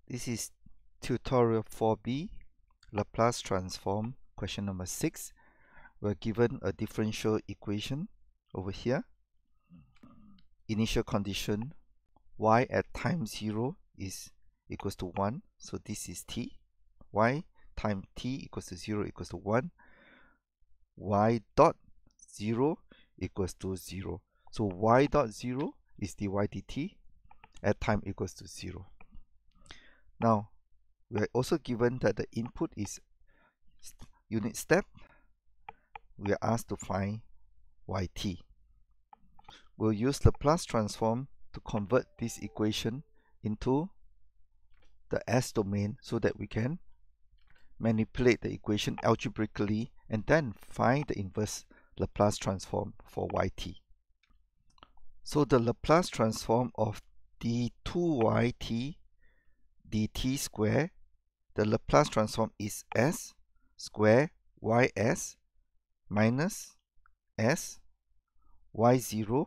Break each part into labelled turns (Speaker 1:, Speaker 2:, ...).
Speaker 1: This is tutorial 4B, Laplace transform, question number 6. We're given a differential equation over here. Initial condition, y at time 0 is equals to 1. So this is t. Y times t equals to 0 equals to 1. Y dot 0 equals to 0. So y dot 0 is dy dt at time equals to 0. Now, we are also given that the input is unit step. We are asked to find yt. We'll use Laplace transform to convert this equation into the S domain so that we can manipulate the equation algebraically and then find the inverse Laplace transform for yt. So the Laplace transform of d2yt dt square, the Laplace transform is s square ys minus s y0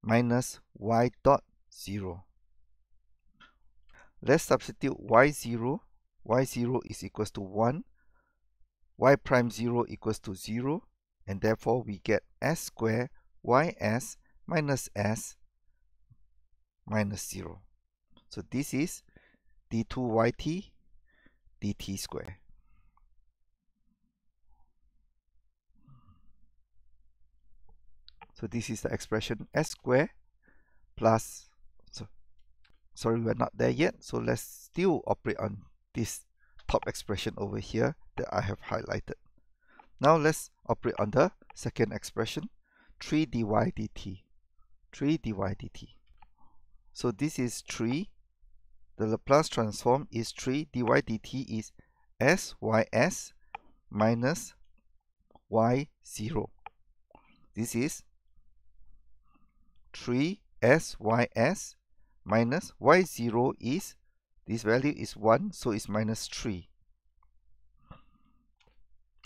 Speaker 1: minus y dot 0. Let's substitute y0. y0 is equals to 1, y prime 0 equals to 0, and therefore we get s square ys minus s minus 0. So this is d2yt dt square. So this is the expression s square plus, sorry, we're not there yet, so let's still operate on this top expression over here that I have highlighted. Now let's operate on the second expression, 3 dy dt. 3 dy dt. So this is 3. The Laplace transform is 3 dy dt is s ys minus y0. This is 3 s ys minus y0 is, this value is 1, so it's minus 3.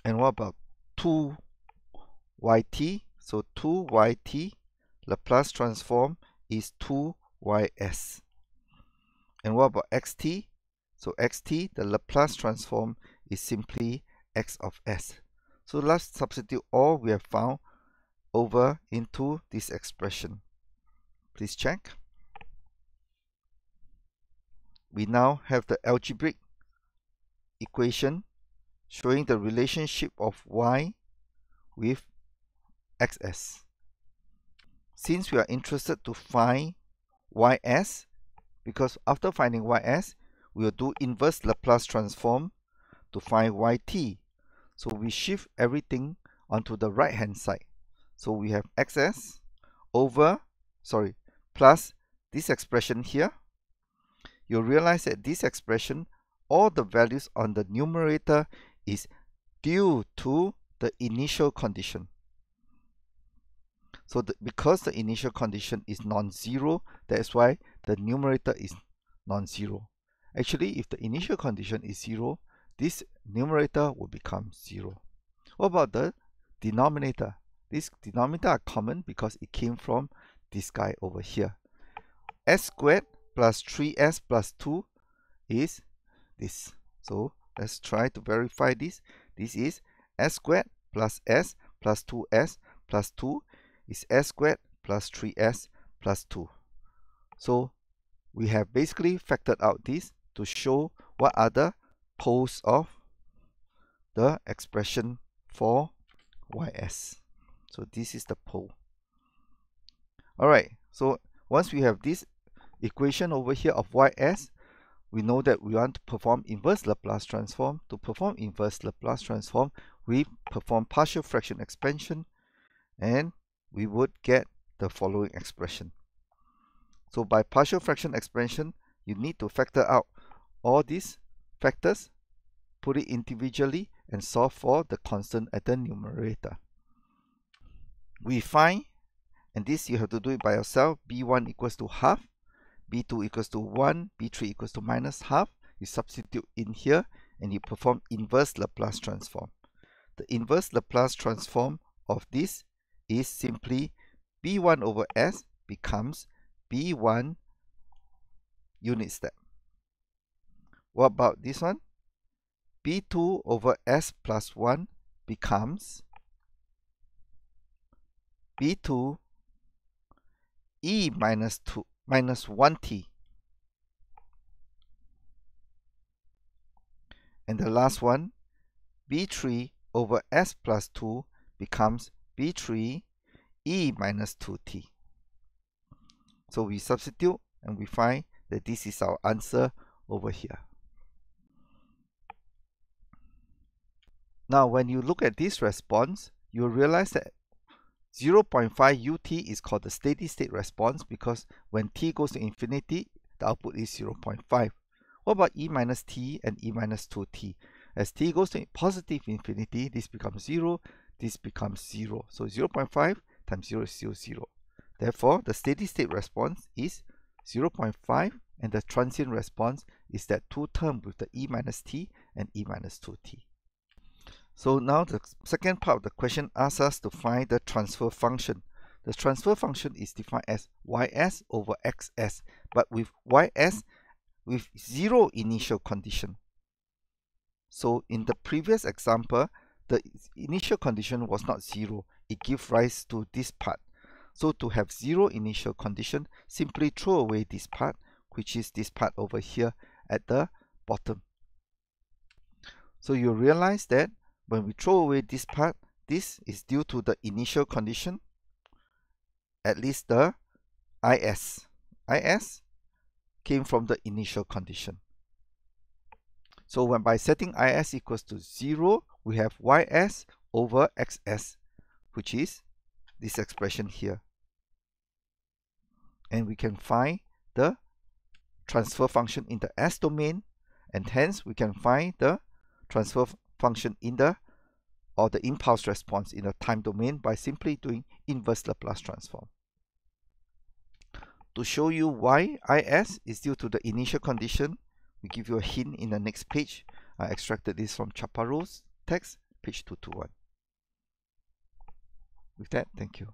Speaker 1: And what about 2yt? So 2yt, Laplace transform is 2ys. And what about xt? So xt, the Laplace transform is simply x of s. So let's substitute all we have found over into this expression. Please check. We now have the algebraic equation showing the relationship of y with xs. Since we are interested to find ys, because after finding ys, we will do inverse Laplace transform to find yt. So we shift everything onto the right hand side. So we have xs over, plus this expression here. You'll realize that this expression, all the values on the numerator is due to the initial condition. So because the initial condition is non-zero, that's why the numerator is non-zero. Actually, if the initial condition is 0, this numerator will become 0. What about the denominator? This denominator are common because it came from this guy over here. S squared plus 3s plus 2 is this. So let's try to verify this. This is s squared plus s plus 2s plus 2 is s squared plus 3s plus 2. So we have basically factored out this to show what are the poles of the expression for ys. So this is the pole. Alright, so once we have this equation over here of ys, we know that we want to perform inverse Laplace transform. To perform inverse Laplace transform, we perform partial fraction expansion and we would get the following expression. So by partial fraction expansion, you need to factor out all these factors, put it individually, and solve for the constant at the numerator. We find, and this you have to do it by yourself, b1 equals to half, b2 equals to 1, b3 equals to minus half. You substitute in here and you perform inverse Laplace transform. The inverse Laplace transform of this is simply b1 over s becomes b1 unit step. What about this one? B2 over S plus 1 becomes B2 E minus 1t. And the last one, B3 over S plus 2 becomes B3 E minus 2t. So we substitute and we find that this is our answer over here. Now when you look at this response, you will realize that 0.5 ut is called the steady state response because when t goes to infinity, the output is 0.5. What about e minus t and e minus 2t? As t goes to positive infinity, this becomes 0, this becomes 0. So 0.5 times 0 is still 0. Therefore, the steady state response is 0.5 and the transient response is that two term with the e minus t and e minus 2t. So now the second part of the question asks us to find the transfer function. The transfer function is defined as ys over xs, but with ys with zero initial condition. So in the previous example, the initial condition was not zero. It gives rise to this part. So to have zero initial condition, simply throw away this part, which is this part over here at the bottom. So you realize that when we throw away this part, this is due to the initial condition, at least the is. Is came from the initial condition. So when by setting is equals to 0, we have ys over xs, which is this expression here. And we can find the transfer function in the s domain, and hence we can find the transfer function in the impulse response in the time domain by simply doing inverse Laplace transform. To show you why is is due to the initial condition, we give you a hint in the next page. I extracted this from Chaparro's text, page 221. With that, thank you.